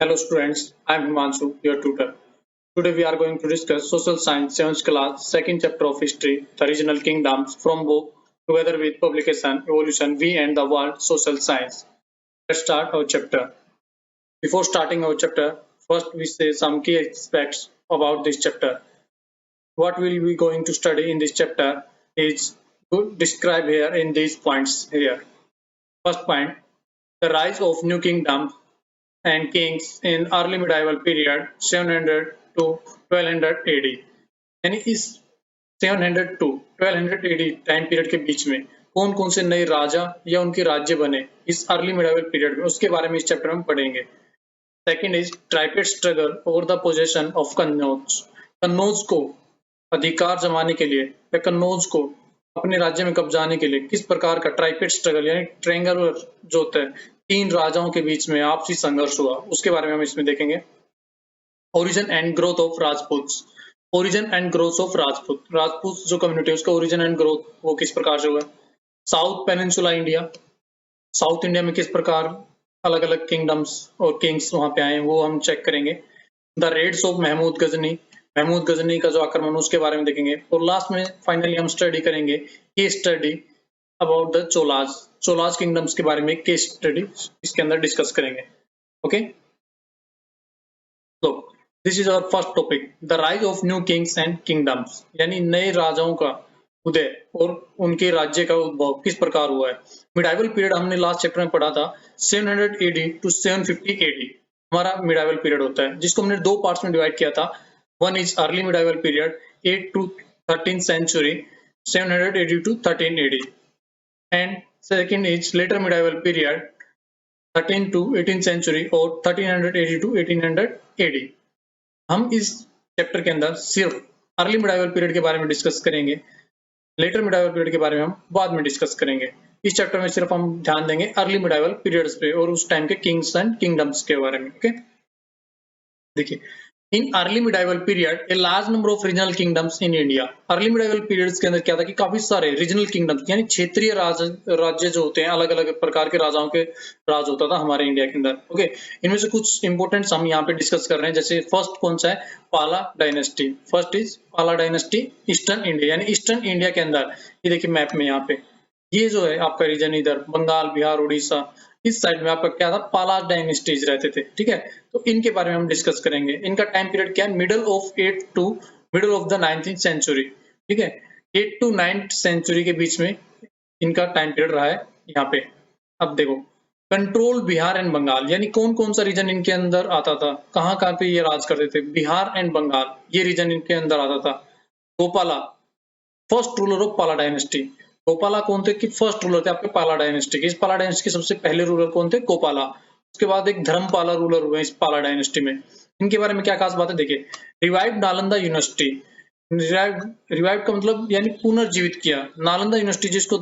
Hello students, I am Himanshu, your tutor. Today we are going to discuss Social Science 7th class, second chapter of History, the Regional Kingdoms from book together with publication Evolution, We and the World, Social Science. Let's start our chapter. Before starting our chapter, first we say some key aspects about this chapter. What we will be going to study in this chapter is described here in these points here. First point, the rise of new kingdoms and kings in early medieval period 700 to 1200 AD। यानी इस 700 to 1200 AD time period के बीच में कौन कौन से नए राजा या उनके राज्य बने इस अर्ली मिडाइवल पीरियड में, उसके बारे में इस चैप्टर में पढ़ेंगे। Second is tripartite struggle over the possession of Kannauj. Kannauj को अधिकार जमाने के लिए या कन्नौज को अपने राज्य में कब्जाने के लिए किस प्रकार का ट्राइपेड स्ट्रगल यानी ट्रायंगुलर जो होता है तीन राजाओं के बीच में आपसी संघर्ष हुआ, उसके बारे में हम इसमें देखेंगे। Origin and growth of Rajput. Origin and growth of Rajput, Rajput जो कम्युनिटी है उसका ओरिजिन एंड ग्रोथ वो किस प्रकार से हुआ। South peninsula India, south India में किस प्रकार अलग अलग किंगडम्स और किंग्स वहां पे आए वो हम चेक करेंगे। The raids of Mahmud Ghazni, Mahmud Ghazni का जो आक्रमण उसके बारे में देखेंगे। और लास्ट में फाइनली हम स्टडी करेंगे case study about the Cholas, Cholas kingdoms के बारे में केस स्टडी इसके अंदर डिस्कस करेंगे। ओके, तो this is our first topic, the rise of new kings and kingdoms, यानी नए राजाओं का उदय और उनके राज्य का उद्भव किस प्रकार हुआ है। मिडाइवल पीरियड हमने लास्ट चैप्टर में पढ़ा था 700 AD टू 750 AD हमारा मिडाइवल पीरियड होता है, जिसको हमने दो पार्ट्स में डिवाइड किया था। One is early medieval period 8 to 13 century 700 AD to 13 AD and second is later medieval period 13 to 18 century और 1300 AD टू 1800 AD। हम इस चैप्टर के अंदर सिर्फ अर्ली मिडाइवल पीरियड के बारे में डिस्कस करेंगे, लेटर मिडाइवल पीरियड के बारे में हम बाद में डिस्कस करेंगे। इस चैप्टर में सिर्फ हम ध्यान देंगे अर्ली मिडाइवल पीरियड्स पे और उस टाइम के किंग्स एंड किंगडम्स के बारे में। ओके, देखिए in early medieval period a large number of regional kingdoms in India. Early medieval periods के अंदर क्या था कि काफी सारे रीजनल किंगडम्स यानी क्षेत्रीय राज्य जो होते हैं, अलग अलग प्रकार के राजाओं के राज होता था हमारे इंडिया के अंदर। ओके, इनमें से कुछ इंपोर्टेंट हम यहाँ पे डिस्कस कर रहे हैं। जैसे फर्स्ट कौन सा है, पाला डायनेस्टी। फर्स्ट इज पाला डायनेस्टी ईस्टर्न इंडिया, यानी ईस्टर्न इंडिया के अंदर ये देखिए मैप में यहाँ पे ये जो है आपका रीजन इधर बंगाल, बिहार, उड़ीसा, इस साइड में आपका क्या था, पाला डायनेस्टीज रहते थे। ठीक है, तो इनके बारे में हम डिस्कस करेंगे। इनका टाइम पीरियड क्या है, middle of 8 to middle of the 19th century. ठीक है, 8 टू 9th सेंचुरी के बीच में इनका टाइम पीरियड रहा है यहाँ पे। अब देखो कंट्रोल बिहार एंड बंगाल, यानी कौन कौन सा रीजन इनके अंदर आता था, कहाँ कहाँ पे ये राज करते थे। बिहार एंड बंगाल ये रीजन इनके अंदर आता था। गोपाला फर्स्ट रूलर ऑफ पाला डायनेस्टी। गोपाला कौन थे कि फर्स्ट रूलर थे आपके पाला डायनेस्टी के। इस पाला डायनेस्टी के सबसे पहले रूलर कौन थे, गोपाला। उसके बाद एक धर्मपाला रूलर हुए इस पाला डायनेस्टी में। इनके बारे में क्या खास बात है, देखिए रिवाइव नालंदा यूनिवर्सिटी। रिवाइव का मतलब यानी पुनर्जीवित किया। नालंदा यूनिवर्सिटी जिसको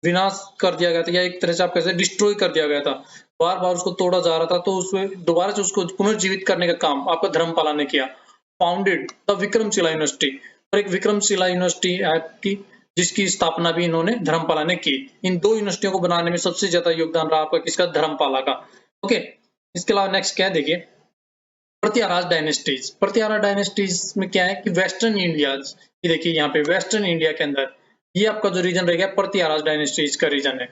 विनाश कर दिया गया था या एक तरह से आप कैसे डिस्ट्रॉय कर दिया गया था, बार बार उसको तोड़ा जा रहा था, तो उसमें दोबारा से उसको पुनर्जीवित करने का काम आपका धर्मपाला ने किया। फाउंडेड द विक्रमशिला यूनिवर्सिटी, और एक विक्रमशिला यूनिवर्सिटी की जिसकी स्थापना भी इन्होंने धर्मपाला ने की। इन दो यूनिवर्सिटियों को बनाने में सबसे ज्यादा योगदान रहा आपका किसका, धर्मपाला का। ओके, इसके अलावा नेक्स्ट क्या है, देखिए प्रत्याराज डायनेस्टीज। प्रत्याराज डायनेस्टीज में क्या है कि वेस्टर्न इंडिया, ये देखिए यहाँ पे वेस्टर्न इंडिया के अंदर ये आपका जो रीजन रहेगा प्रत्याराज डायनेस्टीज का रीजन है।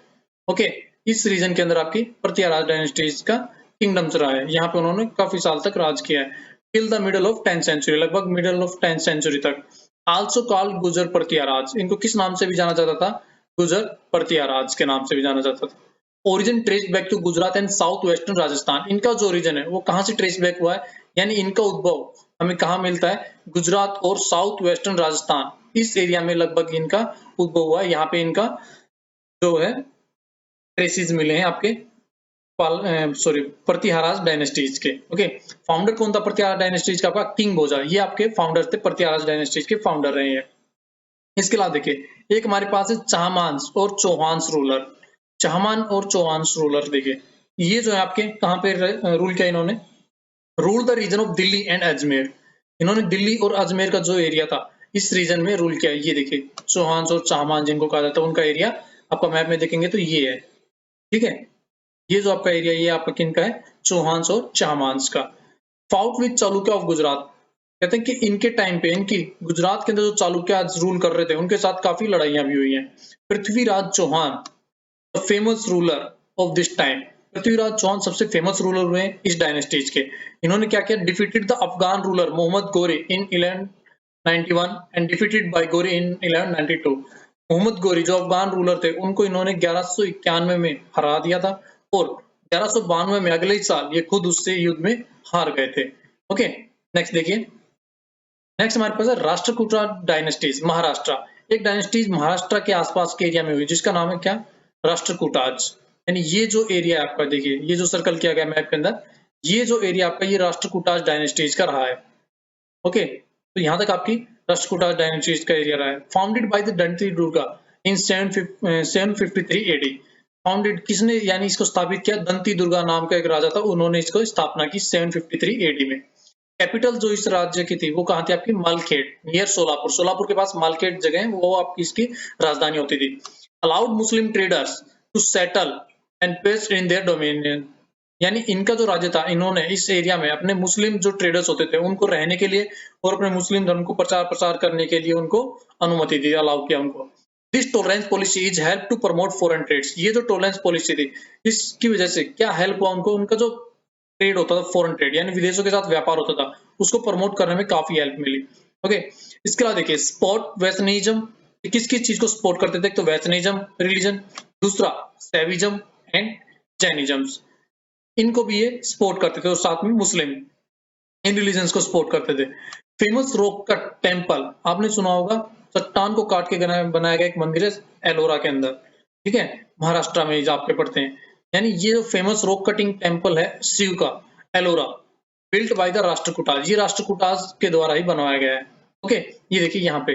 ओके, इस रीजन के अंदर आपकी प्रत्याराज डायनेस्टीज का किंगडम्स रहा है। यहाँ पे उन्होंने काफी साल तक राज किया है till the middle of 10th century, लगभग मिडल ऑफ 10th सेंचुरी तक। आल्सो कॉल्ड गुजर प्रत्याराज, इनको किस नाम से भी जाना जाता था, गुजर प्रत्याराज के नाम से भी जाना जाता था। Origin trace back to Gujarat and south western Rajasthan. इनका जो ओरिजिन है वो कहाँ से ट्रेस बैक हुआ है, यानी इनका उद्भव हमें कहाँ मिलता है, गुजरात और साउथ वेस्टर्न राजस्थान इस एरिया में लगभग इनका उद्भव हुआ है। यहाँ पे इनका जो है ट्रेसिस मिले हैं आपके प्रत्याराज डायनेस्टीज के। ओके, फाउंडर कौन था प्रत्याराज डायनेस्टीज का, आपका किंग भोजा। ये आपके फाउंडर थे, प्रत्याराज डायनेस्टीज के फाउंडर रहे हैं। इसके अलावा देखिए एक हमारे पास है चाहमांस और चौहान्स रूलर। चाहमान और चौहान्स रूलर देखिए ये जो है आपके कहाँ पे रूल किया इन्होंने, rule the region of Delhi and Ajmer. इन्होंने दिल्ली और अजमेर का जो एरिया था इस रीजन में रूल किया। ये देखिए चौहान और चाहमान जिनको कहा जाता है, उनका एरिया आपका मैप में देखेंगे तो ये है। ठीक है, ये जो आपका एरिया ये आपका किनका है, चौहान्स और चाहमान्स का। Fought with Chalukya of Gujarat, कहते हैं कि इनके टाइम पे इनकी गुजरात के अंदर जो चालुक्य रूल कर रहे थे उनके साथ काफी लड़ाइयां भी हुई हैं। Prithviraj Chauhan the famous ruler of this time, Prithviraj Chauhan सबसे फेमस रूलर हुए इस डायनेस्टीज के। इन्होंने क्या किया, defeated the Afghan ruler Muhammad Ghori in 1191 and defeated by गोरी इन 1192। मोहम्मद गोरी जो अफगान रूलर थे उनको इन्होंने 1191 में हरा दिया था और 1192 में अगले ही साल ये खुद उससे युद्ध में हार गए थे। ओके, नेक्स्ट देखिए। नेक्स्ट हमारे पास है राष्ट्रकूटा डायनेस्टीज, महाराष्ट्र। एक डायनेस्टीज महाराष्ट्र के आसपास के एरिया में हुई जिसका नाम है क्या, राष्ट्रकूटाज। यानी ये जो एरिया आपका देखिए, ये जो सर्कल किया गया मैप के अंदर, ये जो एरिया आपका ये राष्ट्रकूटाज डायनेस्टीज का रहा है। ओके, तो यहाँ तक आपकी राष्ट्रकूटाज डायनेस्टीज का एरिया रहा है। Founded by the Danti Durga in 753 AD. Founded किसने यानी इसको स्थापित किया, दंती दुर्गा नाम का एक राजा था, उन्होंने इसको स्थापना की 753 एडी में। कैपिटल जो इस राज्य की थी वो कहाँ थी आपकी, मालखेड़ नियर सोलापुर। सोलापुर के पास मालखेड़ जगह है, वो आपकी इसकी राजधानी होती थी। Allowed Muslim traders to settle and pest in their dominion. यानी इनका जो राज्य था, इन्होंने इस एरिया में अपने मुस्लिम जो ट्रेडर्स होते थे उनको रहने के लिए और अपने मुस्लिम धर्म को प्रचार प्रसार करने के लिए उनको अनुमति दी, अलाउ किया उनको। This tolerance policy is help to promote foreign trades. ये जो टॉलरेंस पॉलिसी थी इसकी वजह से क्या हेल्प हुआ उनको, उनका जो ट्रेड होता था, फॉरेन ट्रेड यानी विदेशों के साथ व्यापार होता था, उसको प्रमोट करने में काफी हेल्प मिली। ओके, इसके अलावा देखिए स्पोर्ट वेस्टर्निज्म, किस किस चीज को सपोर्ट करते थे, तो वेस्टर्निज्म रिलीजन, दूसरा सेविज्म एंड जैनिज्म, इनको भी ये सपोर्ट करते थे और साथ में मुस्लिम इन रिलीजन्स को सपोर्ट करते थे। फेमस रॉक कट टेम्पल, आपने सुना होगा, चट्टान को काट के बनाया गया एक मंदिर है एलोरा के अंदर, ठीक है, महाराष्ट्र में आपके पढ़ते हैं। यानी ये जो फेमस रॉक कटिंग टेम्पल है शिव का, Ellora, built by the Rashtrakutas, ये राष्ट्रकूटाज के द्वारा ही बनवाया गया है। ओके, ये देखिए यहाँ पे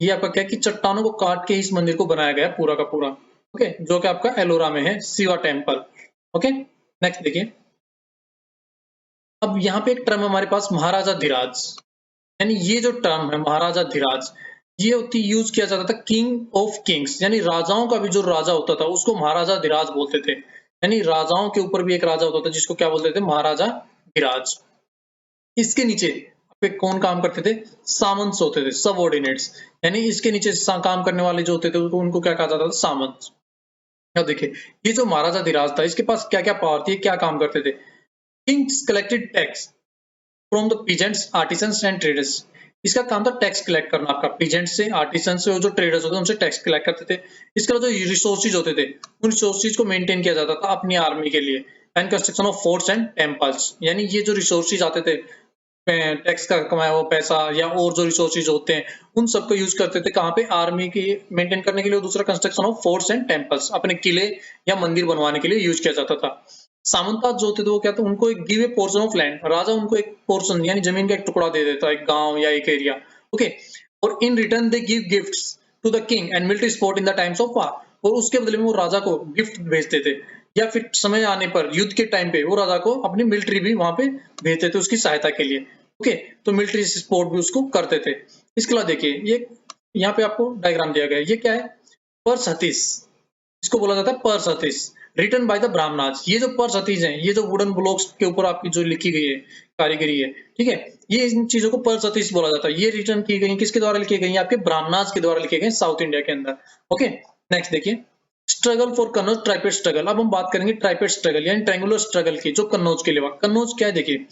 ये आपका क्या है कि चट्टानों को काट के इस मंदिर को बनाया गया है पूरा का पूरा। ओके, जो कि आपका एलोरा में है, शिवा टेम्पल। ओके, नेक्स्ट देखिए। अब यहाँ पे एक टर्म हमारे पास महाराजा धीराज, यानी ये जो टर्म है महाराजा धीराज, ये होती यूज किया जाता था किंग ऑफ किंग्स, यानी राजाओं का भी जो राजा होता था उसको महाराजा धीराज बोलते थे। यानी राजाओं के ऊपर भी एक राजा होता था जिसको क्या बोलते थे, महाराजा धीराज। इसके नीचे पे कौन काम करते थे, सामंत होते थे, सबऑर्डिनेट्स। यानी इसके नीचे काम करने वाले जो होते थे उनको क्या कहा जाता था, सामंत। अब देखिए ये जो महाराजा धीराज था इसके पास क्या क्या पावर थी, क्या काम करते थे। Kings collected tax from the peasants, artisans and traders. इसका काम था टैक्स कलेक्ट करना आपका, पीजेंट से, आर्टिसन से और जो ट्रेडर्स होते थे उनसे टैक्स कलेक्ट करते थे। इसके अलावा जो रिसोर्सेज होते थे उन रिसोर्सेज को मेंटेन किया जाता था अपनी आर्मी के लिए। And construction of forts and temples, यानी ये जो रिसोर्सेज आते थे टैक्स का कमाया हुआ पैसा या और जो रिसोर्सेज होते हैं उन सबको यूज करते थे कहाँ पे, आर्मी की मेंटेन करने के लिए। दूसरा construction of forts and temples, अपने किले या मंदिर बनवाने के लिए यूज किया जाता था। सामंताज जो होते थे वो क्या था, उनको एक give a portion of land, राजा उनको एक पोर्शन यानी जमीन का एक टुकड़ा दे देता, एक गांव या एक एरिया। ओके, और in return they give gifts to the king and military support in the times of war. और उसके बदले में वो राजा को गिफ्ट भेजते थे या फिर समय आने पर युद्ध के टाइम पे वो राजा को अपनी मिलिट्री भी वहां पे भेजते थे उसकी सहायता के लिए। ओके, तो मिलिट्री सपोर्ट भी उसको करते थे। इसके अलावा देखिए ये यहाँ पे आपको डायग्राम दिया गया है, ये क्या है, परसतीस, इसको बोला जाता है परसतीस, रिटन बाय द ब्राह्मणाज। ये जो परसतीज हैं, ये जो वुडन ब्लॉक्स के ऊपर आपकी जो लिखी गई है कारीगरी है, ठीक है, ये इन चीजों को परसतीस बोला जाता है। ये रिटर्न की गई किसके द्वारा लिखी गई, आपके ब्राह्मणाज के द्वारा लिखे गए साउथ इंडिया के अंदर। ओके, नेक्स्ट देखिए स्ट्रगल फॉर कन्नौज, ट्राइपेड स्ट्रगल। अब हम बात करेंगे ट्राइपेड स्ट्रगल यानी ट्रायंगुलर स्ट्रगल की, जो कन्नौज के लिए। कन्नौज क्या है देखिए,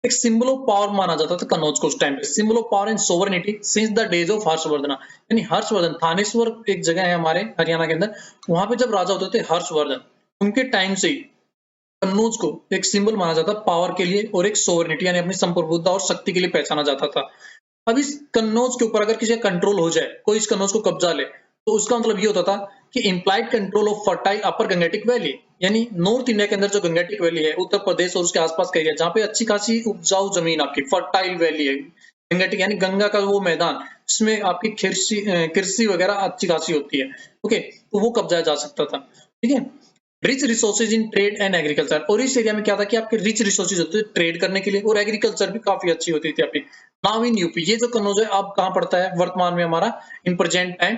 एक सिंबल ऑफ पावर माना जाता था कन्नौज को उस टाइम पे, symbol of power and sovereignty since the days of Harshvardhan. यानी हर्षवर्धन, थानेश्वर एक जगह है हमारे हरियाणा के अंदर, वहां पे जब राजा होते थे हर्षवर्धन, उनके टाइम से ही कन्नौज को एक सिंबल माना जाता पावर के लिए और एक सोवरेनिटी यानी अपनी संप्रभुता और शक्ति के लिए पहचाना जाता था। अब इस कन्नौज के ऊपर अगर किसी का कंट्रोल हो जाए, कोई इस कन्नौज को कब्जा ले, तो उसका मतलब ये होता था कि implied control of fertile upper Gangetic valley, यानी नॉर्थ इंडिया के अंदर जो गंगेटिक वैली है, उत्तर प्रदेश और उसके आसपास का एरिया जहाँ पे अच्छी खासी उपजाऊ जमीन आपकी फर्टाइल वैली है, गंगेटिक यानी गंगा का वो मैदान जिसमें आपकी कृषि वगैरह अच्छी खासी होती है। ओके, तो वो कब्जा जा सकता था, ठीक है। Rich resources in trade and agriculture, और इस एरिया में क्या था कि आपके रिच रिसोर्सेज होते थे ट्रेड करने के लिए और एग्रीकल्चर भी काफी अच्छी होती थी आपकी। नाउ इन यूपी, ये जो कन्नौज है अब कहाँ पड़ता है वर्तमान में हमारा, इन प्रेजेंट टाइम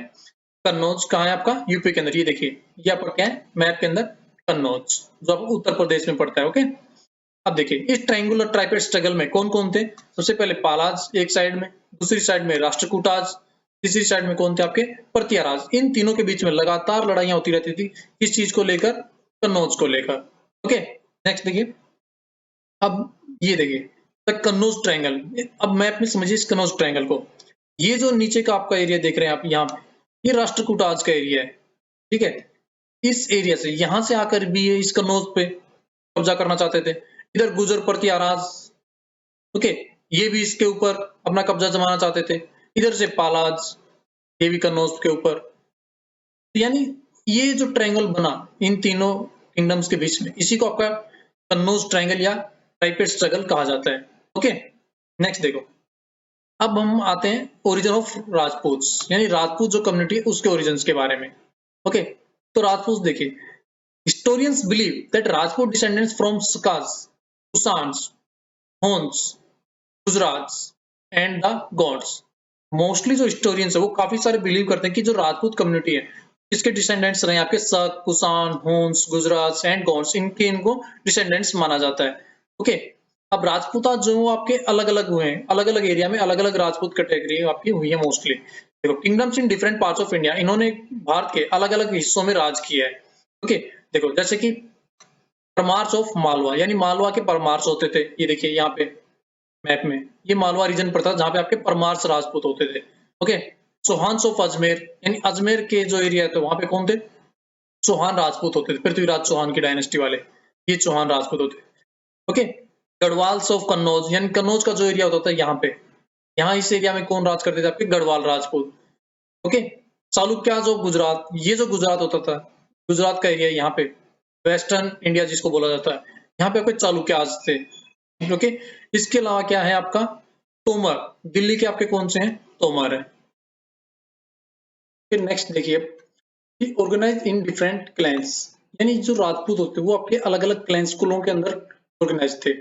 कन्नौज कहाँ है आपका, यूपी के अंदर। ये देखिए ये आपका क्या है मैप के अंदर, कन्नौज, जो आपको उत्तर प्रदेश में पड़ता है। ओके, अब देखिए इस ट्रायंगुलर ट्राइपेड स्ट्रगल में कौन कौन थे। सबसे पहले पालाज एक साइड में, दूसरी साइड में राष्ट्रकूटाज, तीसरी साइड में कौन थे आपके प्रतियाराज। इन तीनों के बीच में लगातार लड़ाइयां होती रहती थी, किस चीज को लेकर, कन्नौज को लेकर। ओके, नेक्स्ट देखिए, अब ये देखिए द कन्नौज ट्रायंगल। अब मैप में समझिए इस कन्नौज ट्रायंगल को। ये जो नीचे का आपका एरिया देख रहे हैं आप यहाँ पे, ये राष्ट्रकूटाज का एरिया है। ठीक है, इस एरिया से यहां से आकर भी ये इस कन्नौज पे कब्जा करना चाहते थे। इधर गुजर प्रतियाराज, ओके, ये भी इसके ऊपर अपना कब्जा जमाना चाहते थे। इधर से पालाज, ये भी कन्नौज के ऊपर। यानी ये जो ट्रायंगल बना इन तीनों किंगडम्स के बीच में, इसी को आपका कन्नौज ट्रायंगल या ट्राइपेड स्ट्रगल कहा जाता है। ओके, नेक्स्ट देखो, अब हम आते हैं ओरिजिन ऑफ राजपूत, यानी राजपूत जो कम्युनिटी है उसके ओरिजिन के बारे में। ओके, तो राजपूत देखिए, historians believe that Rajput descendants from Sukas, Kusans, Hons, Gujrats and the Gods। Mostly जो हिस्टोरियंस है वो काफी सारे बिलीव करते हैं कि जो राजपूत कम्युनिटी है इसके डिसेंडेंट्स रहे आपके Saka, Kushan, Huns, Gujarat and gods, इनको डिसेंडेंट्स माना जाता है। ओके, अब राजपूता जो आपके अलग अलग हुए हैं, अलग अलग एरिया में अलग अलग राजपूत कैटेगरी आपकी हुई है मोस्टली। देखो, kingdoms in different parts of India, इन्होंने भारत के अलग अलग हिस्सों में राज किया है। ओके, देखो जैसे कि परमार्स ऑफ मालवा, यानी मालवा के परमार्स होते थे। ये देखिए यहाँ पे मैप में ये मालवा रीजन पड़ता है जहां पे आपके परमार्स राजपूत होते थे। ओके, चौहान्स ऑफ अजमेर, यानी अजमेर के जो एरिया थे वहां पे कौन थे, चौहान राजपूत होते थे, पृथ्वीराज चौहान की डायनेस्टी वाले, ये चौहान राजपूत होते थे। ओके, गढ़वाल्स ऑफ कन्नौज, यानी कन्नौज का जो एरिया होता था यहाँ पे, यहाँ इस एरिया में कौन राज करते थे आपके गढ़वाल राजपूत। ओके, चालुक्याज ऑफ गुजरात, ये जो गुजरात होता था, गुजरात का एरिया यहाँ पे वेस्टर्न इंडिया जिसको बोला जाता है, यहाँ पे आपके चालुक्याज थे। ओके, इसके अलावा क्या है आपका तोमर, दिल्ली के आपके कौन से हैं, तोमर है। फिर नेक्स्ट देखिए, ऑर्गेनाइज इन डिफरेंट क्लैंस, यानी जो राजपूत होते हैं वो आपके अलग अलग क्लैंस कुलों के अंदर ऑर्गेनाइज थे।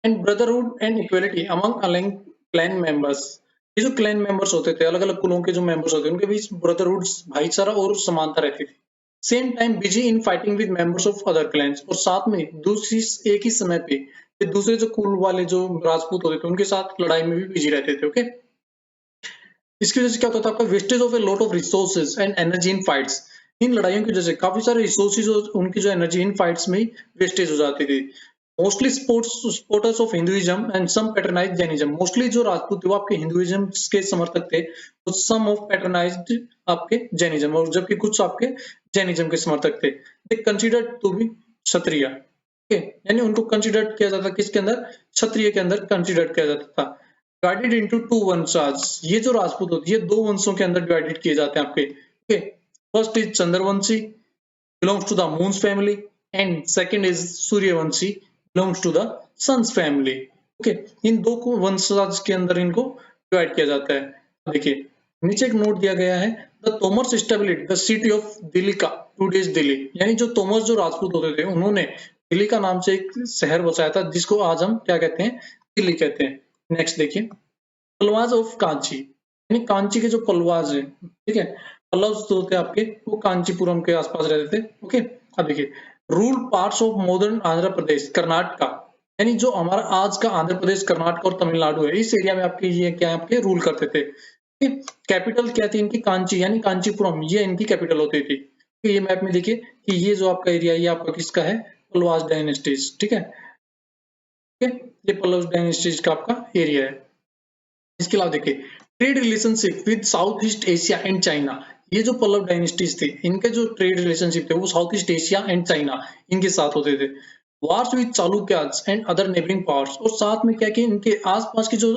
And brotherhood and equality among अलग क्लैन मेंबर्स, ये जो क्लैन मेंबर्स होते थे, अलग अलग कुलों के जो मेंबर्स होते थे उनके बीच ब्रदरहुड, भाईचारा और समानता रहती थी। Same time busy in fighting with members of other clans, और साथ में दूसरी एक ही समय पे ये दूसरे जो कुल वाले जो राजपूत होते थे उनके साथ लड़ाई में भी बिजी रहते थे। ओके, इसकी वजह से क्या होता था आपका wastage of a lot of resources and energy in fights. इन लड़ाइयों की वजह से काफी सारे रिसोर्सेज और उनकी जो एनर्जी इन फाइट्स में वेस्टेज हो जाती थी। Mostly supporters of Hinduism and some patronised Jainism, mostly जो राजपूत थे वो आपके हिंदुइज्म के समर्थक थे, तो सम ऑफ पैटर्नाइज्ड आपके जैनिज्म, और जबकि कुछ आपके जैनिज्म के समर्थक थे। दे कंसीडर्ड टू बी क्षत्रिय, यानी उनको कंसीडर किया जाता, किसके अंदर, क्षत्रिय के अंदर कंसीडर किया जाता था। डिवाइडेड इनटू टू वंशाज, ये जो राजपूत होती है दो वंशों के अंदर डिवाइडेड किए जाते हैं आपके। Okay, first is Chandravanshi, belongs to the moon's family, and second is Suryavanshi, belongs to the sun's family. Okay, इन दो को वंशज के अंदर इनको डिवाइड किया जाता है। देखिए नीचे एक नोट दिया गया है, the Tomars established the city of Delhi का, टुडेज दिल्ली, यानी जो तोमर्स जो राजपूत होते थे उन्होंने दिल्ली का नाम से एक शहर बसाया था जिसको आज हम क्या कहते हैं, दिल्ली कहते हैं। नेक्स्ट देखिए, पल्लवाज ऑफ कांची, यानी कांची के जो पल्लवाज है, ठीक है, पल्लव जो थे आपके वो कांचीपुरम के आसपास रहते थे। ओके, अब देखिए, rule parts of modern Andhra Pradesh, Karnataka, यानी जो हमारा आज का आंध्र प्रदेश, कर्नाटक और तमिलनाडु है, इस एरिया में आपके ये क्या आपके रूल करते थे। कैपिटल क्या थी इनकी, कांची, यानी कांचीपुरम, ये इनकी कैपिटल होती थी। तो ये मैप में देखिए कि ये जो आपका एरिया ये आपका किसका है, पल्लवाज डायनेस्टीज। ठीक है, ये पल्लव डायनेस्टीज का आपका एरिया है। इसके अलावा देखिए, trade relationship with south east Asia and China, ये जो पल्लव डायनेस्टीज थे इनके जो ट्रेड रिलेशनशिप थे वो south east Asia and China इनके साथ होते थे। Wars with Chalukyas and other neighbouring powers, और साथ में क्या कि इनके आसपास की जो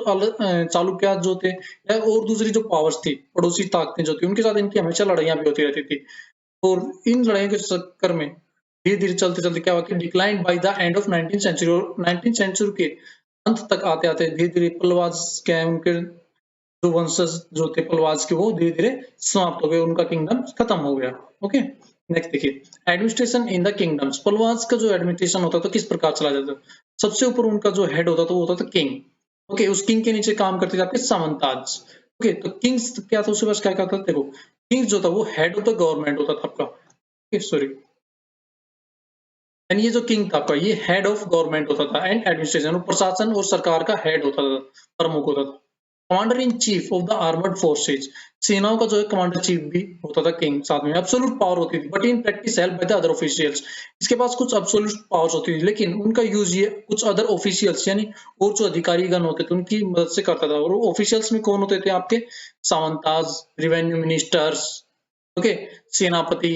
चालुक्याज जो थे या और दूसरी जो पावर्स थी, पड़ोसी ताकतें जो थी, उनके साथ इनकी हमेशा लड़ाइयां भी होती रहती थी। और इन लड़ाइयों के चक्कर में धीरे धीरे चलते चलते क्या हुआ कि decline by the end of 19th century, और 19th सेंचुरी के अंत तक आते आते धीरे धीरे पल्लवाज क्या है, उनके जो वंशज जो थे पल्लवाज के वो धीरे धीरे समाप्त हो गए, उनका किंगडम खत्म हो गया। ओके, नेक्स्ट देखिए, administration in the kingdoms, Pallavas का जो एडमिनिस्ट्रेशन होता था किस प्रकार चला जाता था, सबसे ऊपर उनका जो हेड होता था वो होता था किंग। ओके, उस किंग के नीचे काम करते थे आपके सामंताज। ओके, तो किंग्स क्या था, उसके पास क्या क्या था, देखो किंग्स जो था वो हेड ऑफ द गवर्नमेंट होता था आपका। सॉरी, यानी ये जो किंग था आपका, ये हेड ऑफ गवर्नमेंट होता था एंड एडमिनिस्ट्रेशन, प्रशासन और सरकार का हेड होता था, प्रमुख होता था। Commander in chief of the armoured forces, सेनाओं का जो है कमांडर चीफ भी होता था किंग, साथ में एब्सोल्यूट पावर होती थी, but in practice help by the other officials. इसके पास कुछ एब्सोल्यूट पावर्स होती थी, लेकिन उनका यूज ये कुछ अदर ऑफिशियल्स यानी और जो अधिकारीगण होते थे उनकी मदद से करता था। और ऑफिशियल्स में कौन होते थे आपके? सामंताज, रिवेन्यू मिनिस्टर्स, ओके, सेनापति,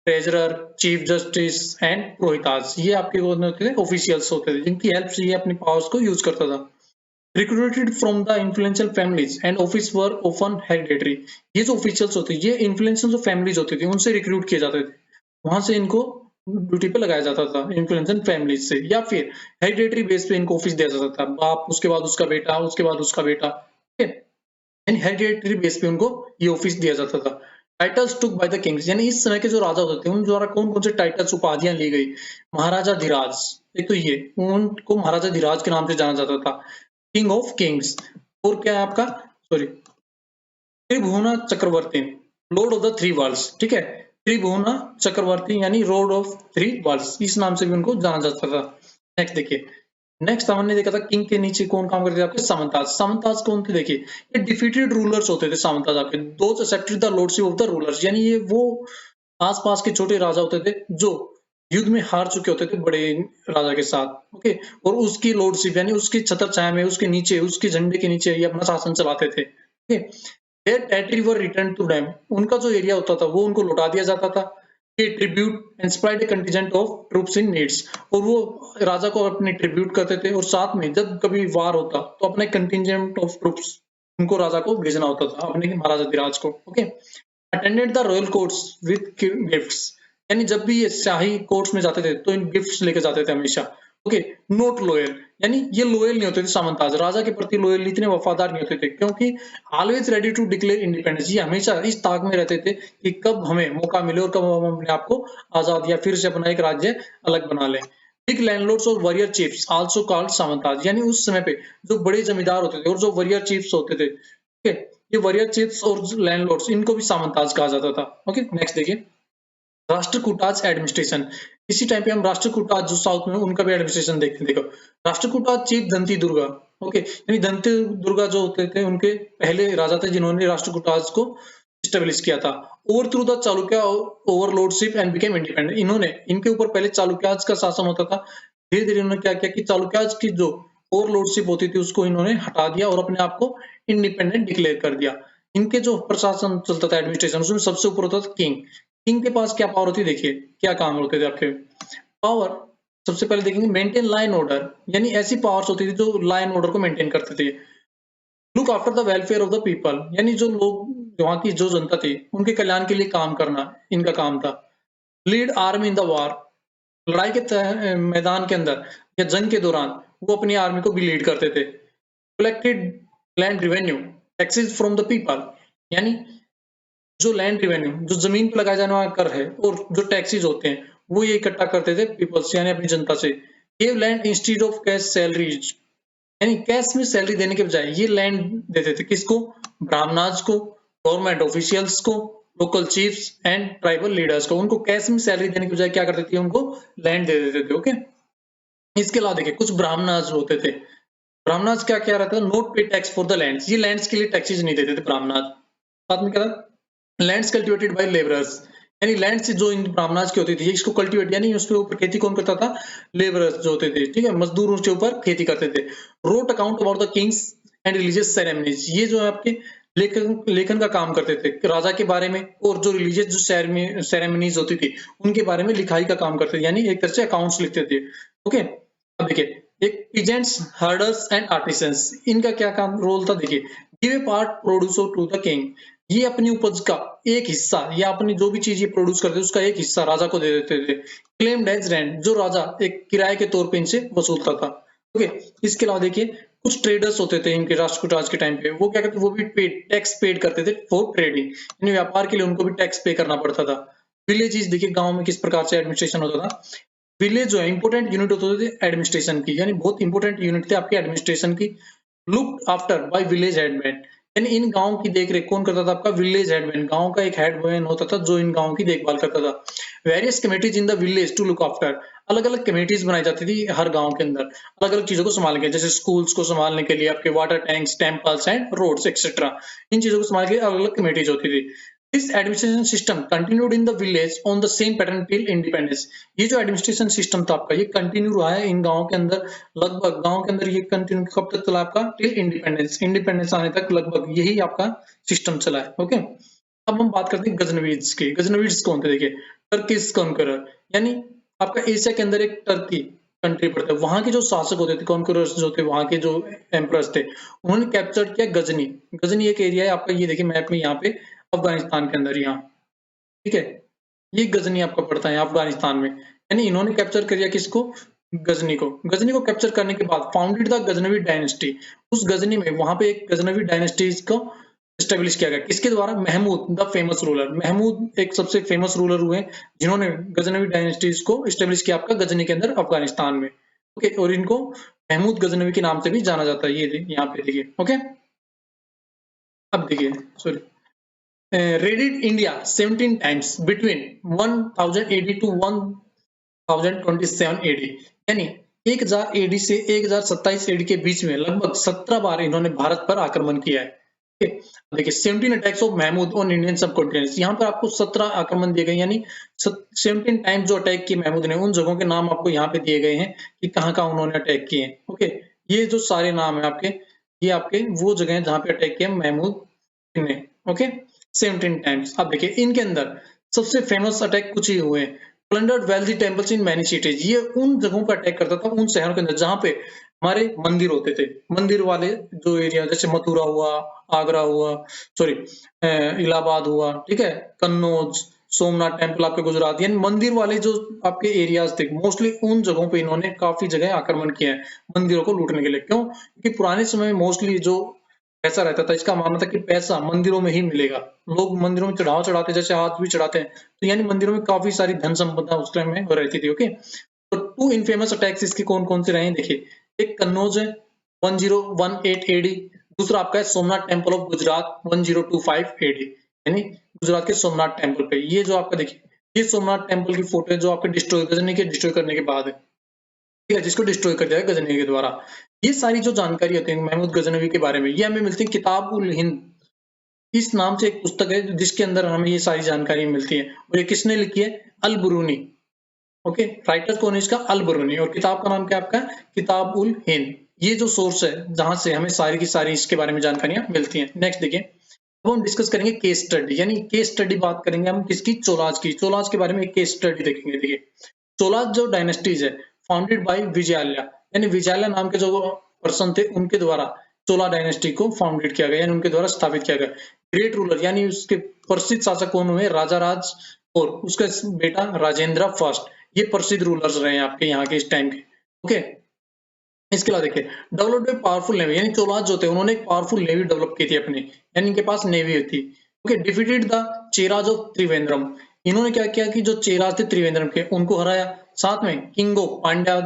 ट्रेजरर, चीफ जस्टिस एंड पुरोहिताज, ये आपके कौन होते थे? ऑफिशियल्स होते थे, जिनकी हेल्प से ये अपनी पावर्स को यूज करता था। Recruited from the influential families and office were often hereditary। ये जो officials होते ये influential जो families होती थी उनसे recruit किए जाते थे, वहां से इनको ड्यूटी पे लगाया जाता था influential families से, या फिर hereditary बेस पे इनको ऑफिस दिया जाता था, बाप, उसके बाद उसका बेटा, उसके बाद उसका बेटा, ठीक है, यानी हेरिडेटरी बेस पे उनको ये ऑफिस दिया जाता था। Titles took by the Kings, यानी इस समय के जो राजा होते थे उन द्वारा कौन कौन से टाइटल्स, उपाधियां ली गई? महाराजा धीराज, एक तो ये, उनको महाराजा धीराज के नाम से जाना जाता था, किंग ऑफ किंग्स। और क्या है आपका, sorry, Tribhuvana Chakravarti, lord of the three worlds, ठीक है, त्रिभुवना चक्रवर्ती यानी लॉर्ड ऑफ थ्री वर्ल्ड्स, इस नाम से भी उनको जाना जाता था। नेक्स्ट देखिए, नेक्स्ट हमने देखा था किंग के नीचे कौन काम करते थे आपके? सामंताज। सामंताज कौन थे? देखिए, ये डिफीटेड रूलर्स होते थे सामंताज आपके, those accepted the lordship of the rulers, यानी ये वो आसपास के छोटे राजा होते थे जो युद्ध में हार चुके होते थे बड़े राजा के साथ, ओके, और उसकी लॉर्डशिप यानी उसकी छत्र छाया में, उसके नीचे, उसके झंडे के नीचे ये अपना शासन चलाते थे, okay. Their territory were return to them, उनका जो एरिया होता था वो उनको लौटा दिया जाता था। Tribute and supplied A contingent of troops in needs, और वो राजा को अपने ट्रिब्यूट करते थे, और साथ में जब कभी वार होता तो अपने कंटिजेंट ऑफ ट्रूप्स उनको राजा को भेजना होता था, अपने महाराजा धीराज को, okay. Attended the royal courts with gifts, यानी जब भी ये शाही कोर्ट्स में जाते थे तो इन गिफ्ट्स लेके जाते थे हमेशा, ओके। नॉट लॉयल, यानी ये लॉयल नहीं होते थे सामंताज, राजा के प्रति लॉयल, इतने वफादार नहीं होते थे, क्योंकि always ready to declare independence, ये हमेशा इस ताक में रहते थे कि कब हमें मौका मिले और कब हम अपने आप को आजाद या फिर से अपना एक राज्य अलग बना लें। बिग लैंडलॉर्ड्स और वॉरियर चीफ्स आल्सो कॉल्ड सामंताज, यानी उस समय पे जो बड़े जमींदार होते थे और जो वॉरियर चीफ्स होते थे, ओके, ये वॉरियर चीफ्स और लैंडलॉर्ड्स, इनको भी सामंताज कहा जाता था, ओके। नेक्स्ट देखिए, राष्ट्रकूटाज एडमिनिस्ट्रेशन, इसी टाइम पे हम राष्ट्रकूटाज जो साउथ में उनका भी एडमिनिस्ट्रेशन देखते हैं। देखो, राष्ट्रकूटाज चीफ दंती दुर्गा, ओके, यानी दंती दुर्गा जो होते थे उनके पहले राजा थे जिन्होंने राष्ट्रकूटाज को स्टेब्लिश किया था। Over through the Chalukya overlordship and became independent, इन्होंने, इनके ऊपर पहले चालुक्याज का शासन होता था, धीरे धीरे इन्होंने क्या किया कि चालुक्याज की जो ओवरलॉर्डशिप होती थी उसको इन्होंने हटा दिया और अपने आप को इंडिपेंडेंट डिक्लेयर कर दिया। इनके जो प्रशासन चलता था, एडमिनिस्ट्रेशन, उसमें सबसे ऊपर होता था किंग। किंग के पास क्या पावर होती है? देखिए क्या काम होते थे आपके पावर। सबसे पहले देखेंगे मेंटेन लाइन ऑर्डर, यानी ऐसी पावर्स होती थी जो लाइन ऑर्डर को मेंटेन करते थे। Look after the welfare of the people, यानी जो लोग, वहां की जो जनता थी उनके कल्याण के लिए काम करना इनका काम था। Lead army in the war, लड़ाई के मैदान के अंदर या जंग के दौरान वो अपनी आर्मी को भी लीड करते थे। Collected land revenue taxes from the people, यानी जो लैंड रेवेन्यू, जो जमीन पर लगाया जाने वाला कर है और जो टैक्सेस होते हैं वो ये इकट्ठा करते थे पीपल्स, यानी अपनी जनता से। Give land instead of cash salaries, यानी कैश में सैलरी देने के बजाय ये लैंड देते थे किसको? ब्राह्मणाज को, गवर्नमेंट ऑफिशियल्स को, local chiefs and tribal leaders को। उनको कैश में सैलरी देने के बजाय क्या करते थे? उनको लैंड दे देते थे, ओके। इसके अलावा देखिए कुछ ब्राह्मणाज होते थे। ब्राह्मणाज क्या क्या रहता है? नोट पे टैक्स फॉर द लैंड्स, ये लैंड्स के लिए टैक्सेस नहीं देते थे ब्राह्मणाज। साथ में क्या था? लैंड्स कल्टिवेटेड बाय लेबरर्स, यानी लैंड से जो इन ब्राह्मणाज की होती थी इसको कल्टिवेट, यानी उसके ऊपर खेती कौन करता था? लेबरर्स जो होते थे, ठीक है, मजदूर उसके ऊपर खेती करते थे। Wrote account about the kings and religious ceremonies, ये जो है आपके लेखन का काम करते थे राजा के बारे में, और जो रिलीजियस जो सेरेमनीज होती थी उनके बारे में लिखाई का काम करते थे, यानी एक तरह से अकाउंट्स लिखते थे, ओके। अब देखिए एक पीजेंट्स, हर्डर्स एंड आर्टिसंस, इनका क्या काम रोल था? देखिए, give a part produce to the king, ये अपनी उपज का एक हिस्सा या अपनी जो भी चीज ये प्रोड्यूस करते थे उसका एक हिस्सा राजा को दे देते थे। क्लेम्ड एज रेंट, जो राजा एक किराए के तौर पे इनसे वसूलता था, ओके। इसके अलावा देखिए कुछ ट्रेडर्स होते थे इनके राष्ट्रकूटाज के टाइम पे, वो क्या करते, वो भी टैक्स पेड करते थे फॉर ट्रेडिंग, यानी व्यापार के लिए उनको भी टैक्स पे करना पड़ता था। विलेजेस देखिए गांव में किस प्रकार से एडमिनिस्ट्रेशन होता था। विलेज जो है इंपोर्टेंट यूनिट होते थे एडमिनिस्ट्रेशन की, यानी बहुत इंपोर्टेंट यूनिट थे आपके एडमिनिस्ट्रेशन की। Look after bye village headman, यानी इन गांव की देखरेख कौन करता था? आपका विलेज हेडमैन, गांव का एक हेडमैन होता था जो इन गांव की देखभाल करता था। Various committees in the village to look after, अलग अलग कमेटीज बनाई जाती थी हर गांव के अंदर, अलग अलग चीजों को संभालने के लिए, जैसे स्कूल्स को संभालने के लिए, आपके water tanks, temples and roads etcetera, इन चीजों को संभालने के लिए अलग अलग कमेटीज होती थी। This administration system continued in the village on the same pattern till independence. ये जो एडमिनिस्ट्रेशन सिस्टम था आपका, ये कंटिन्यू रहा है इन गाँव के अंदर, लगभग गाँव के अंदर ये कंटिन्यू कब तक चला आपका, टिल इंडिपेंडेंस, इंडिपेंडेंस आने तक लगभग यही आपका सिस्टम चला है। ओके, अब हम बात करते हैं गजनवीड्स की। गजनवीड्स कौन थे? देखिए, टर्किश कॉन्करर, यानी आपका एशिया के अंदर एक टर्की कंट्री पड़ता है, वहां के जो शासक होते थे, कॉन्करर्स जो थे, वहां के जो एम्परर्स थे, उन्होंने कैप्चर किया गजनी। गजनी एक एरिया है आपका, ये देखिए मैप में यहाँ पे, अफगानिस्तान के अंदर यहाँ, ठीक है, ये गजनी आपका पड़ता है अफगानिस्तान में। यानी इन्होंने कैप्चर कर लिया किसको? गजनी को। गजनी को कैप्चर करने के बाद फाउंडेड द गजनवी डायनेस्टी। उस गजनी में वहां पे एक गजनवी डायनेस्टीज को स्टेब्लिश किया गया, किसके द्वारा? Mahmud the famous ruler. Mahmud एक सबसे फेमस रूलर हुए जिन्होंने गजनवी डायनेस्टीज को स्टेब्लिश किया आपका गजनी के अंदर अफगानिस्तान में। ओके, और इनको महमूद गजनवी के नाम से भी जाना जाता है। ये यहाँ पे देखिए। ओके, अब देखिए, sorry, raided India 17 times between 1080 to 1027 AD, यानी 1000 AD से 1027 AD के बीच में लगभग 17 बार इन्होंने भारत पर आक्रमण किया है। देखिए, 17 attacks of Mahmud on Indian subcontinent, यहाँ पर आपको 17 आक्रमण दिए गए, यानी 17 टाइम्स जो अटैक किए महमूद ने, उन जगहों के नाम आपको यहाँ पे दिए गए हैं कि कहाँ कहाँ उन्होंने अटैक किए हैं। ओके, ये जो सारे नाम है आपके, ये आपके वो जगह है जहाँ पे अटैक किया महमूद ने। Okay, 17 times. अब देखिए, इनके अंदर सबसे फेमस अटैक कुछ ही हुए। Plundered wealthy temples in many cities, ये उन जगहों पर अटैक करता था, उन शहरों के अंदर जहां पे हमारे मंदिर होते थे, मंदिर वाले जो एरिया, जैसे मथुरा हुआ, आगरा हुआ, सॉरी इलाहाबाद हुआ, ठीक है, कन्नौज, सोमनाथ टेम्पल आपके गुजरात, यानी मंदिर वाले जो आपके एरियाज थे, मोस्टली उन जगहों पे इन्होंने काफी जगह आक्रमण किया है मंदिरों को लूटने के लिए। क्यों? क्योंकि पुराने समय में मोस्टली जो पैसा रहता था, इसका मानना था कि पैसा मंदिरों में ही मिलेगा, लोग मंदिरों में चढ़ावा चढ़ाते, जैसे हाथ भी चढ़ाते हैं, तो यानी मंदिरों में काफी सारी धन संपदा उस टाइम में रहती थी। ओके, तो 2 इनफेमस अटैक्स इसके कौन कौन से रहे हैं? देखिए, एक कन्नौज है 1018 एडी, दूसरा आपका है Somnath temple of Gujarat 1025 AD, यानी गुजरात के सोमनाथ टेम्पल पे। ये जो आपका देखिए, ये सोमनाथ टेम्पल की फोटो है जो आपके डिस्ट्रॉय करने के बाद है, ठीक है, जिसको डिस्ट्रॉय कर दिया गजनवी के द्वारा। ये सारी जो जानकारी होती है महमूद गजनवी के बारे में, ये हमें मिलती है किताब उल हिंद, इस नाम से एक पुस्तक है जिसके अंदर हमें ये सारी जानकारी मिलती है। और ये किसने लिखी है? अल बुरूनी। ओके, राइटर कौन है इसका? अल बुरूनी। और किताब का नाम क्या आपका? किताब उल हिंद। ये जो सोर्स है जहां से हमें सारी की सारी इसके बारे में जानकारियां मिलती हैं। नेक्स्ट देखिए, अब हम डिस्कस करेंगे केस स्टडी, यानी केस स्टडी बात करेंगे हम किसकी? चोलाज की। चोलाज के बारे में एक केस स्टडी देखेंगे। देखिए, चोलाज जो डायनेस्टीज है फाउंडेड बाय विजयालय, यानी विजयालय नाम के जो पर्सन थे उनके द्वारा चोला डायनेस्टी को फाउंडेड किया गया, यानी उनके द्वारा स्थापित किया गया। ग्रेट रूलर, यानी उसके प्रसिद्ध शासक कौन हुए? राजा राज और उसका बेटा राजेंद्र फर्स्ट, ये प्रसिद्ध रूलर्स रहे हैं आपके यहाँ के इस टाइम के। ओके, इसके अलावा देखिए, डेवलप्ड ए पावरफुल नेवी, यानी चोलाज जो थे उन्होंने एक पावरफुल नेवी डेवलप की थी अपनी, यानी इनके पास नेवी थी। Okay, defeated the Cheras of Trivandrum, इन्होंने क्या किया कि जो चेराज थे त्रिवेंद्रम के, उनको हराया। साथ में किंग ऑफ पांड्या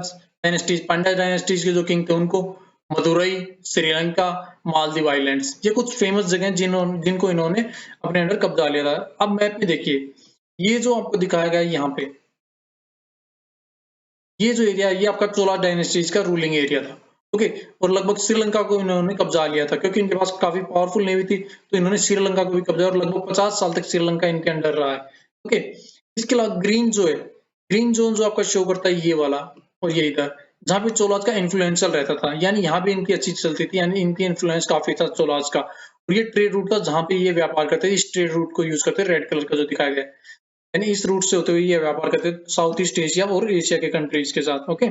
डायनेस्टीज के जो किंग थे उनको, मदुरई, श्रीलंका, मालदीव आइलैंड्स, ये कुछ फेमस जगह जिनको इन्होंने अपने अंडर कब्जा लिया था। अब मैप में देखिए, ये जो आपको दिखाया गया है यहाँ पे, ये जो एरिया है ये आपका चोला डायनेस्टीज का रूलिंग एरिया था। ओके, और लगभग श्रीलंका को इन्होंने कब्जा लिया था, क्योंकि इनके पास काफी पावरफुल नेवी थी, तो इन्होंने श्रीलंका को भी कब्जा, और लगभग 50 साल तक श्रीलंका इनके अंडर रहा है। ओके, इसके अलावा ग्रीन जो है, ग्रीन जोन जो आपका शो करता है ये वाला, और ये इधर जहाँ पे चोलाज का इन्फ्लुएंशियल रहता था, यानी यहाँ भी इनकी अच्छी चलती थी, यानी इनकी इन्फ्लुएंस काफी था चोलाज का। और ये ट्रेड रूट था जहाँ पे ये व्यापार करते थे, इस ट्रेड रूट को यूज करते, रेड कलर का जो दिखाया गया है, यानी इस रूट से होते हुए ये व्यापार करते साउथ ईस्ट एशिया और एशिया के कंट्रीज के साथ। ओके,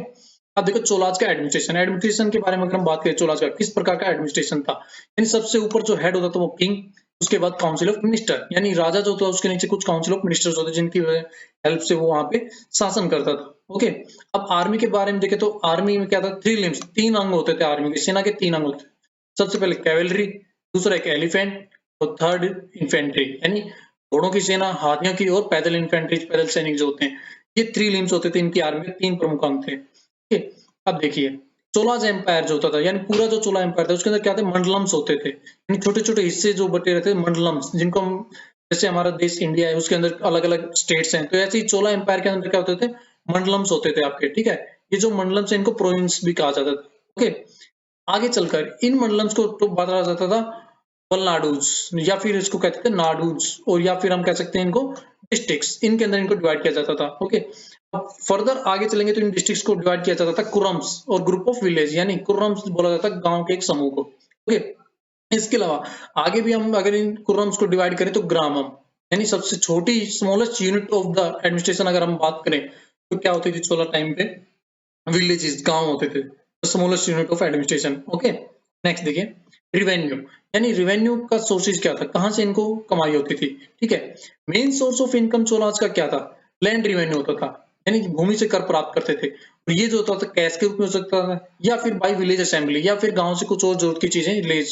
अब देखो चोलाज का एडमिनिस्ट्रेशन, एडमिनिस्ट्रेशन के बारे में अगर हम बात करें चोलाज का किस प्रकार का एडमिनिस्ट्रेशन था, यानी सबसे ऊपर जो हेड होता था वो किंग, उसके बाद काउंसिल ऑफ मिनिस्टर, यानी राजा जो था उसके नीचे कुछ काउंसिल ऑफ मिनिस्टर्स होते जिनकी हेल्प से वो वहां पे शासन करता था। ओके, अब आर्मी के बारे में देखें तो आर्मी में क्या था? 3 लिम्स, 3 अंग होते थे आर्मी के, सेना के 3 अंग होते थे। सबसे पहले कैवेलरी, दूसरा एक एलिफेंट, और थर्ड इन्फेंट्री, यानी घोड़ों की सेना, हाथियों की, और पैदल इन्फेंट्री, पैदल सैनिक जो होते हैं, ये 3 लिम्स होते थे इनकी आर्मी के, 3 प्रमुख अंग थे। ठीक, अब देखिए चोलाज एम्पायर जो होता था, यानी पूरा जो चोला एम्पायर था उसके अंदर क्या थे? मंडलम्स होते थे, यानी छोटे छोटे हिस्से जो बटे रहते थे, मंडलम्स, जिनको हम, जैसे हमारा देश इंडिया है उसके अंदर अलग अलग स्टेट्स हैं, तो ऐसे ही चोला एम्पायर के अंदर क्या होते थे? मंडलम्स होते थे आपके, ठीक है। ये जो मंडलम्स है इनको प्रोविंस भी कहा जाता था। ओके, आगे चलकर इन मंडलम्स को तो बांटा जाता था वलनाडुज, या फिर इसको कहते थे नाडुज, और या फिर हम कह सकते हैं इनको डिस्ट्रिक्ट्स। इनके अंदर इनको डिवाइड किया जाता था। ओके, अब फर्दर आगे चलेंगे तो इन डिस्ट्रिक्ट्स को डिवाइड किया जाता था कुरम्स और ग्रुप ऑफ विलेज, यानी कुरम्स बोला जाता है गांव के एक समूह को। ओके, इसके अलावा आगे भी हम अगर इन कुरम्स को डिवाइड करें तो ग्रामम, यानी सबसे छोटी smallest unit of the administration अगर हम बात करें तो क्या होती थी चोला टाइम पे, विलेजेस, गांव होते थे, smallest unit of administration. Okay, next देखिए रिवेन्यू, यानी रिवेन्यू का सोर्सेज क्या था, कहां से इनको कमाई होती थी। ठीक है, main source of income Cholas का क्या था, लैंड रिवेन्यू होता था, यानी भूमि से कर प्राप्त करते थे। और ये जो होता था कैश के रूप में हो सकता था, या फिर बाई विलेज असेंबली, या फिर गांव से कुछ और जरूरत की चीजें ले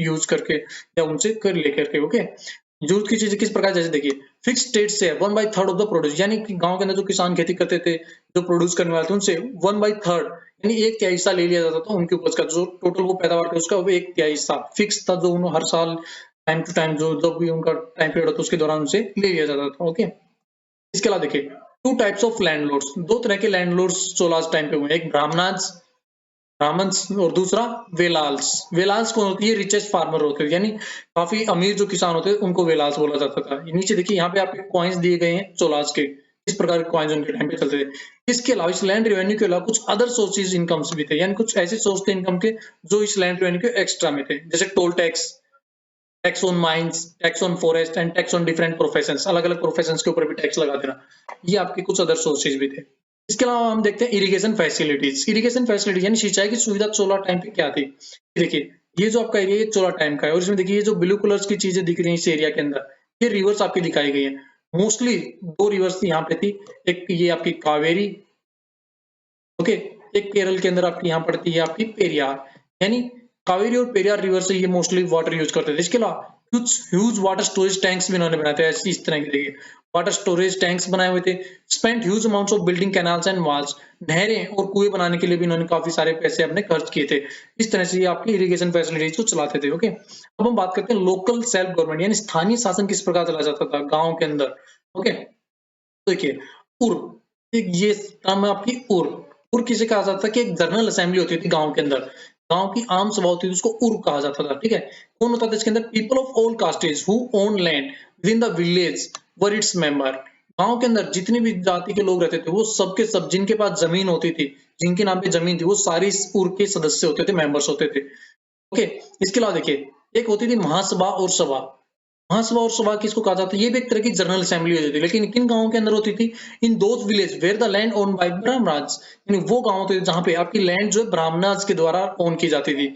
यूज करके या उनसे कर लेकर के। ओके, जरूरत की चीजें किस प्रकार, जैसे देखिए फिक्स स्टेट से 1/3 ऑफ द प्रोड्यूस, यानी कि गांव के अंदर जो किसान खेती करते थे, जो प्रोड्यूस करने वाले थे, उनसे 1/3 यानी 1/3 हिस्सा ले लिया जाता था उनके उपज का, जो टोटल वो पैदावार था उसका 1/3 हिस्सा फिक्स था, जो हर साल टाइम टू टाइम जो जब भी उनका टाइम पीरियड होता उसके दौरान उनसे ले लिया जाता था। ओके, इसके अलावा देखिए टू टाइप्स ऑफ लैंडलॉर्ड्स, दो तरह के लैंडलॉर्ड्स चोलास टाइम पे हुए, एक ब्राह्मणाज ब्राह्मण्स और दूसरा वेलाल्स। वेलाल्स कौन होती है, रिचेस्ट फार्मर होते हैं, यानी काफी अमीर जो किसान होते हैं उनको वेलाल्स बोला जाता था। नीचे देखिए यहाँ पे आपके कॉइन्स दिए गए हैं चोलास के, इस प्रकार के कॉइन्स उनके टाइम पे चलते थे। इसके अलावा इस लैंड रेवेन्यू के अलावा कुछ अदर सोर्सेज इनकम्स भी थे, यानी कुछ ऐसे सोर्स थे इनकम के जो इस लैंड रेवेन्यू के एक्स्ट्रा में थे, जैसे toll tax, tax on mines, tax on forest and tax on different professions, अलग अलग प्रोफेशंस के ऊपर भी टैक्स लगा देना, ये आपके कुछ अदर सोर्सेज भी थे। इसके अलावा हम देखते हैं इरिगेशन फैसिलिटीज। इरिगेशन फैसिलिटी यानी सिंचाई की सुविधा चोला टाइम पे क्या थी, देखिए ये जो आपका एरिया ये चोला टाइम का है, और इसमें देखिए ये जो ब्लू कलर्स की चीजें दिख रही है इस एरिया के अंदर, ये रिवर्स आपकी दिखाई गई है। मोस्टली दो रिवर्स यहाँ पे थी, एक ये आपकी कावेरी, ओके, एक केरल के अंदर आपकी यहाँ पड़ती है आपकी पेरियार, यानी कावेरी और पेरियार रिवर से ये मोस्टली वाटर यूज करते थे। इसके अलावा कुछ ह्यूज वाटर स्टोरेज टैंक्स भी इन्होंने बनाए थे, ऐसी इस तरह के देखिए वाटर स्टोरेज टैंक्स बनाए हुए थे। Spent huge amounts of building canals and walls, नहरें और कुएं बनाने के लिए भी इन्होंने काफी सारे पैसे अपने खर्च किए थे। इस तरह से ये आपकी इरिगेशन फैसिलिटीज को चलाते थे। ओके, अब हम बात करते हैं लोकल सेल्फ गवर्नमेंट, यानी स्थानीय शासन किस प्रकार चला जाता था गाँव के अंदर। ओके, देखिए उर, ये टर्म है आपकी उर। उर किसे कहा जाता था कि एक जनरल असेंबली होती थी गांव के अंदर, गांव की आम सभा होती थी, उसको उर कहा जाता था। ठीक है, कौन होता था इसके अंदर, people of all castes who own land within the village were its member. गांव के अंदर जितनी भी जाति के लोग रहते थे वो सबके सब, जिनके पास जमीन होती थी, जिनके नाम पे जमीन थी, वो सारी इस उर के सदस्य होते थे, मेंबर्स होते थे। ओके, इसके अलावा देखिए एक होती थी महासभा और सभा। महासभा और सभा किसको कहा जाता है, ये भी एक तरह की जनरल असेंबली होती थी, लेकिन किन गांवों के अंदर होती थी, in those village where the land own by Brahmanas, यानी वो गांव होते थे जहां पे आपकी लैंड जो है ब्राह्मणाज के द्वारा ओन की जाती थी।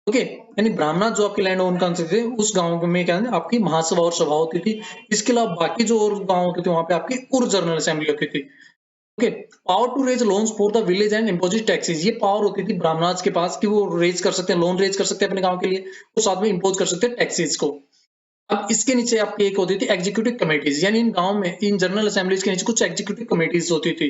ओके, यानी ब्राह्मणाज जो आपकी लैंड ओन करते थे उस गांव में क्या है आपकी महासभा और सभा होती थी। इसके अलावा बाकी जो और गांव होते थे वहां पे आपकी उर जनरल असेंबली होती थी। Okay, power to raise loans for the village and impose taxes, ये पावर होती थी ब्राह्मणाज के पास कि वो रेज कर सकते हैं, लोन रेज कर सकते हैं अपने गांव के लिए, वो साथ में इम्पोज कर सकते हैं टैक्सेस को। अब इसके नीचे आपकी एक होती थी एग्जीक्यूटिव कमेटीज, यानी इन गांव में इन जनरल असेंबलीज के नीचे कुछ एग्जीक्यूटिव कमेटीज होती थी,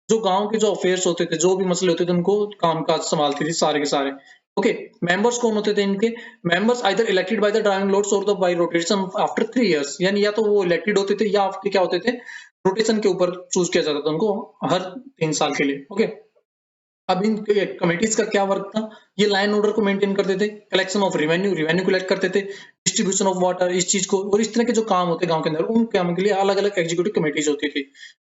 जो गांव के जो अफेयर्स होते थे, जो भी मसले होते थे उनको काम काज संभालती थी सारे के सारे। ओके, मेंबर्स कौन होते थे इनके, members either elected by the driving lords और the by rotation after 3 years, यानी या तो वो इलेक्टेड होते थे या आपके क्या होते थे रोटेशन के ऊपर चूज किया जाता था उनको हर 3 साल के लिए। ओके, अब इन कमेटीज का क्या वर्क था, ये लाइन ऑर्डर को मेंटेन करते थे, collection of revenue, revenue collect करते थे, डिस्ट्रीब्यूशन ऑफ वाटर, इस चीज को, और इस तरह के जो काम होते हैं गांव के अंदर उन कामों के लिए अलग अलग एग्जीक्यूटिव कमेटीज होती थी।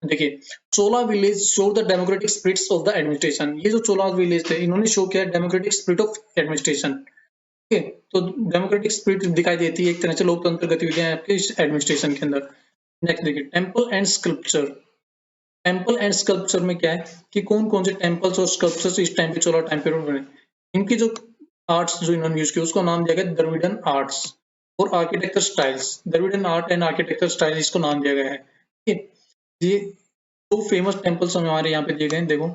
देखिए Chola village show the democratic spirits of the administration, ये जो चोला विलेज थे इन्होंने शो किया democratic spirit of administration. Okay, तो डेमोक्रेटिक स्पिरिट दिखाई देती है, एक तरह से लोकतंत्र गतिविधियां आपके इस एडमिनिस्ट्रेशन के अंदर। नेक्स्ट देखिए temple and sculpture. Temple and sculpture में क्या है कि कौन कौन से टेम्पल्स और स्कल्पचर्स इस टाइम पे चोला टाइम पे बने, इनकी जो आर्ट्स जो इन्होंने यूज किया उसको नाम दिया गया द्रविडन आर्ट्स और architecture styles, Dravidian art and architecture style इसको नाम दिया गया है। ठीक है, ये दो फेमस टेम्पल्स हमारे यहाँ पे दिए गए हैं, देखो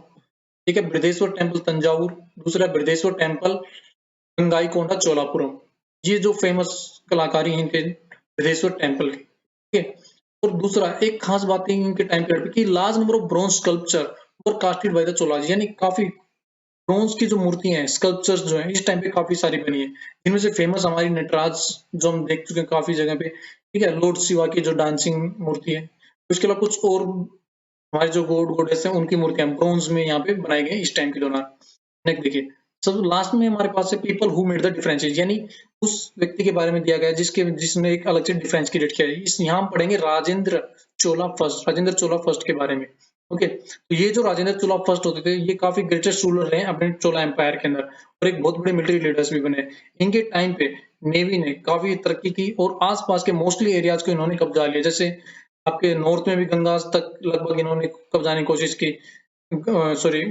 ठीक है, बृहदेश्वर टेम्पल तंजावुर, दूसरा बृहदेश्वर टेम्पल गंगाईकोंडा चोलापुरम, ये जो फेमस कलाकारी है इनके बृहदेश्वर टेम्पल की। ठीक है, और दूसरा एक खास बात है इनके टाइम पीरियड पे कि large number of bronze sculpture और कास्टेड बाय द चोलाज, यानी काफी ब्रॉन्ज की जो मूर्तियां हैं, स्कल्पचर्स जो है इस टाइम पे काफी सारी बनी है, जिनमें से फेमस हमारी नटराज जो हम देख चुके हैं काफी जगह पे। ठीक है, लॉर्ड शिवा की जो डांसिंग मूर्ति है, उसके अलावा कुछ और हमारे जो गॉड गॉडेस है उनकी मूर्तियां ब्रोंज में यहाँ पे बनाई गई इस टाइम के दौरान। नेक्स्ट देखिए, सब लास्ट में हमारे पास है people who made the differences, यानी उस व्यक्ति के बारे में दिया गया है जिसने एक अलग से डिफरेंस क्रिएट किया है। इस यहाँ हम पढ़ेंगे राजेंद्र चोला फर्स्ट के बारे में। ओके, तो ये जो राजेंद्र चोला फर्स्ट होते थे, ये काफी ग्रेटेस्ट रूलर रहे अपने चोला एम्पायर के अंदर और एक बहुत बड़े मिलिट्री लीडर्स भी बने। इनके टाइम पे नेवी ने काफी तरक्की की और आसपास के मोस्टली एरियाज को इन्होंने कब्जा लिया। जैसे आपके नॉर्थ में भी गंगा तक लगभग इन्होंने कब्जाने की कोशिश की। सॉरी,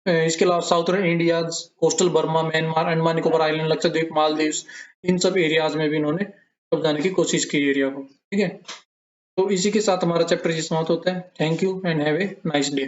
इसके अलावा southern India, coastal Burma, Myanmar, Andaman Nicobar island, Lakshadweep, Maldives, इन सब एरियाज में भी इन्होंने कब्जाने की कोशिश की एरिया को। ठीक है, तो इसी के साथ हमारा चैप्टर समाप्त होता है। Thank you and have a nice day.